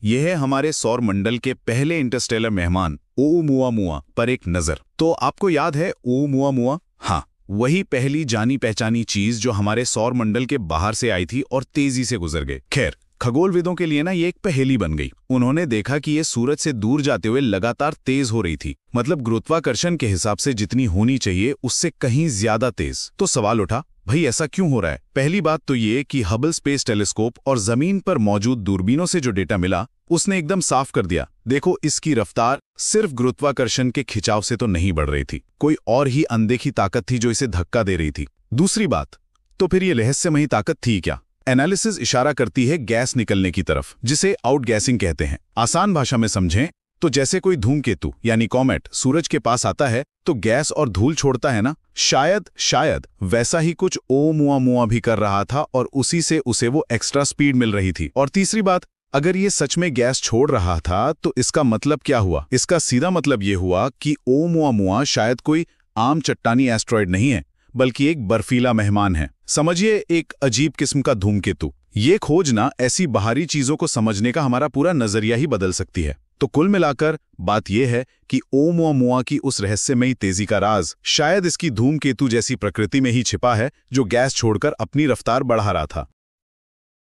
यह है हमारे सौर मंडल के पहले इंटरस्टेलर मेहमान ओumuamua पर एक नजर। तो आपको याद है ओumuamua? हाँ, वही पहली जानी पहचानी चीज जो हमारे सौर मंडल के बाहर से आई थी और तेजी से गुजर गई। खैर, खगोलविदों के लिए ना ये एक पहेली बन गई। उन्होंने देखा कि ये सूरज से दूर जाते हुए लगातार तेज हो रही थी, मतलब गुरुत्वाकर्षण के हिसाब से जितनी होनी चाहिए उससे कहीं ज्यादा तेज। तो सवाल उठा, भाई ऐसा क्यों हो रहा है? पहली बात तो ये कि हबल स्पेस टेलीस्कोप और जमीन पर मौजूद दूरबीनों से जो डेटा मिला उसने एकदम साफ कर दिया, देखो इसकी रफ्तार सिर्फ गुरुत्वाकर्षण के खिंचाव से तो नहीं बढ़ रही थी, कोई और ही अनदेखी ताकत थी जो इसे धक्का दे रही थी। दूसरी बात, तो फिर ये रहस्यमयी ताकत थी क्या? एनालिसिस इशारा करती है गैस निकलने की तरफ, जिसे आउटगैसिंग कहते हैं। आसान भाषा में समझें तो जैसे कोई धूमकेतु यानी कॉमेट सूरज के पास आता है तो गैस और धूल छोड़ता है ना, शायद वैसा ही कुछ ओumuamua भी कर रहा था और उसी से उसे वो एक्स्ट्रा स्पीड मिल रही थी। और तीसरी बात, अगर ये सच में गैस छोड़ रहा था तो इसका मतलब क्या हुआ? इसका सीधा मतलब ये हुआ कि ओumuamua शायद कोई आम चट्टानी एस्ट्रॉयड नहीं है, बल्कि एक बर्फीला मेहमान है। समझिए, एक अजीब किस्म का धूमकेतु। ये खोज ना ऐसी बाहरी चीजों को समझने का हमारा पूरा नजरिया ही बदल सकती है। तो कुल मिलाकर बात यह है कि ओumuamua की उस रहस्यमयी तेजी का राज शायद इसकी धूमकेतु जैसी प्रकृति में ही छिपा है, जो गैस छोड़कर अपनी रफ्तार बढ़ा रहा था।